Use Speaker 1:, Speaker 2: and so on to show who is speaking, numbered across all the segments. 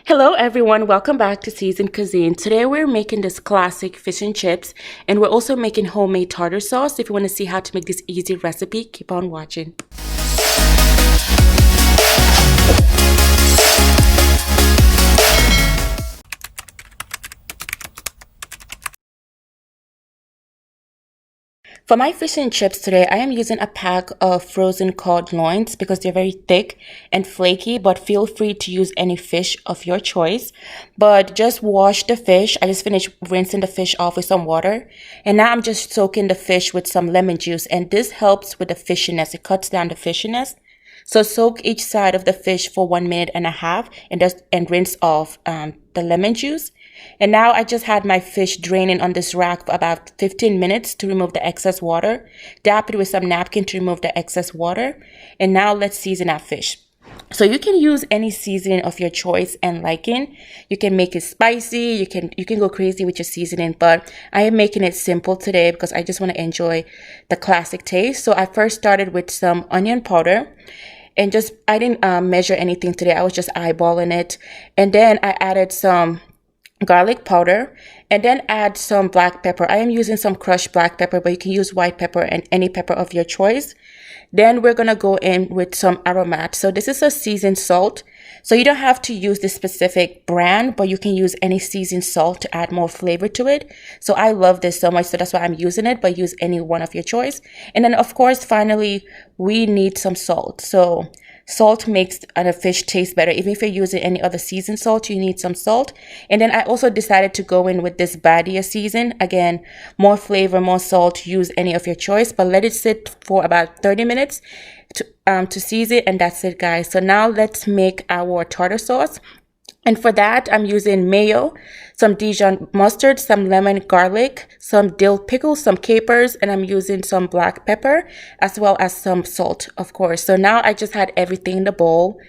Speaker 1: Hello everyone, welcome back to Season Cuisine. Today we're making this classic fish and chips, and we're also making homemade tartar sauce. If you want to see how to make this easy recipe, keep on watching. For my fish and chips today, I am using a pack of frozen cod loins because they're very thick and flaky, but feel free to use any fish of your choice. But just wash the fish. I just finished rinsing the fish off with some water. And now I'm just soaking the fish with some lemon juice. And this helps with the fishiness. It cuts down the fishiness. So soak each side of the fish for 1.5 minutes and rinse off the lemon juice. And now I just had my fish draining on this rack for about 15 minutes to remove the excess water. Dab it with some napkin to remove the excess water. And now let's season our fish. So you can use any seasoning of your choice and liking. You can make it spicy. You can go crazy with your seasoning, but I am making it simple today because I just want to enjoy the classic taste. So I first started with some onion powder. And I didn't measure anything today. I was just eyeballing it. And then I added some garlic powder and then add some black pepper. I am using some crushed black pepper, but you can use white pepper and any pepper of your choice. Then we're going to go in with some Aromatic. So this is a seasoned salt. So you don't have to use this specific brand, but you can use any seasoned salt to add more flavor to it. So I love this so much, so that's why I'm using it, but use any one of your choice. And then of course, finally, we need some salt. So salt makes a fish taste better. Even if you're using any other seasoned salt, you need some salt. And then I also decided to go in with this Badia season. Again, more flavor, more salt, use any of your choice, but let it sit for about 30 minutes to season, and that's it, guys. So now let's make our tartar sauce. And for that, I'm using mayo, some Dijon mustard, some lemon, garlic, some dill pickles, some capers, and I'm using some black pepper, as well as some salt, of course. So now I just had everything in the bowl.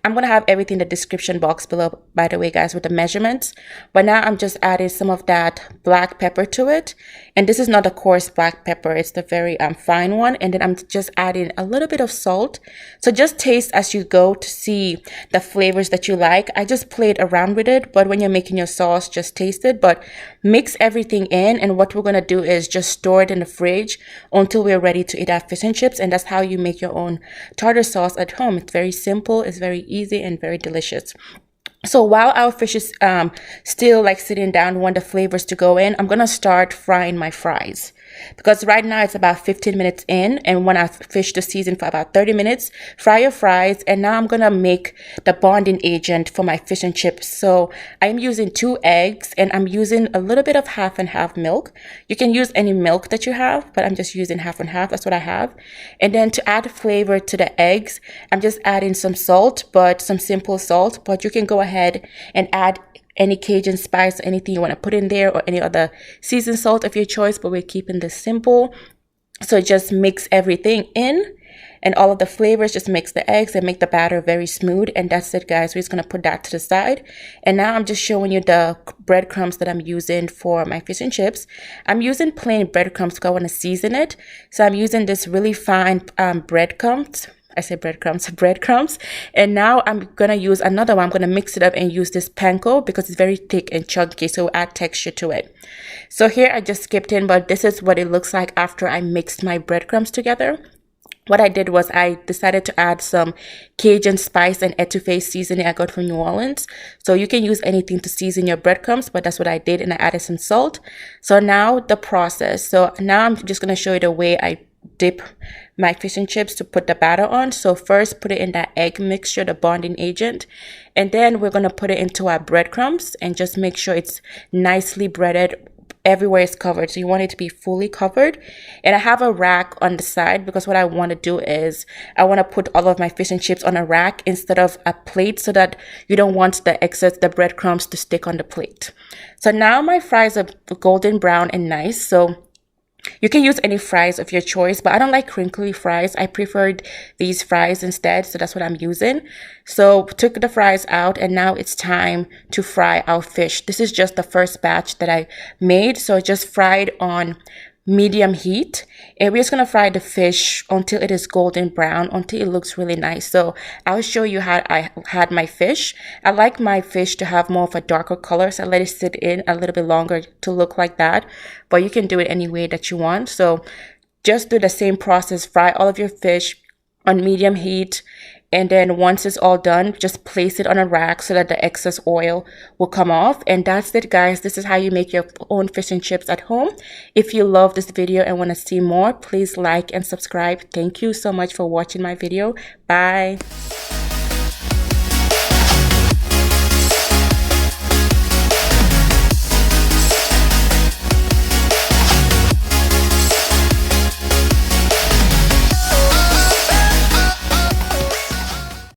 Speaker 1: I'm going to have everything in the description box below, by the way, guys, with the measurements. But now I'm just adding some of that black pepper to it. And this is not a coarse black pepper. It's the very fine one. And then I'm just adding a little bit of salt. So just taste as you go to see the flavors that you like. I just played around with it. But when you're making your sauce, just taste it. But mix everything in. And what we're going to do is just store it in the fridge until we're ready to eat our fish and chips. And that's how you make your own tartar sauce at home. It's very simple. It's very easy and very delicious. So while our fish is still like sitting down, we want the flavors to go in, I'm going to start frying my fries. Because right now it's about 15 minutes in, and when I fish to season for about 30 minutes, fry your fries. And now I'm going to make the bonding agent for my fish and chips. So I'm using 2 eggs, and I'm using a little bit of half and half milk. You can use any milk that you have, but I'm just using half and half. That's what I have. And then to add flavor to the eggs, I'm just adding some salt, but some simple salt. But you can go ahead and add any Cajun spice, anything you want to put in there, or any other seasoned salt of your choice, but we're keeping this simple. So just mix everything in, and all of the flavors, just mix the eggs and make the batter very smooth. And that's it, guys. We're just going to put that to the side. And now I'm just showing you the breadcrumbs that I'm using for my fish and chips. I'm using plain breadcrumbs because I want to season it. So I'm using this really fine breadcrumbs. I say breadcrumbs. And now I'm going to use another one. I'm going to mix it up and use this Panko because it's very thick and chunky. So add texture to it. So here I just skipped in, but this is what it looks like after I mixed my breadcrumbs together. What I did was I decided to add some Cajun spice and etouffee seasoning I got from New Orleans. So you can use anything to season your breadcrumbs, but that's what I did. And I added some salt. So now the process. So now I'm just going to show you the way I dip my fish and chips to put the batter on. So first put it in that egg mixture, the bonding agent, and then we're going to put it into our breadcrumbs and just make sure it's nicely breaded. Everywhere is covered, so you want it to be fully covered. And I have a rack on the side because what I want to do is I want to put all of my fish and chips on a rack instead of a plate, so that you don't want the breadcrumbs to stick on the plate. So now my fries are golden brown and nice. So you can use any fries of your choice, but I don't like crinkly fries. I preferred these fries instead, so that's what I'm using. So took the fries out, and now it's time to fry our fish. This is just the first batch that I made, so just fried on medium heat, and we're just gonna fry the fish until it is golden brown, until it looks really nice. So I'll show you how I had my fish. I like my fish to have more of a darker color, so I let it sit in a little bit longer to look like that, but you can do it any way that you want. So just do the same process, fry all of your fish on medium heat, and then once it's all done, just place it on a rack so that the excess oil will come off. And that's it, guys. This is how you make your own fish and chips at home. If you love this video and want to see more, please like and subscribe. Thank you so much for watching my video. Bye.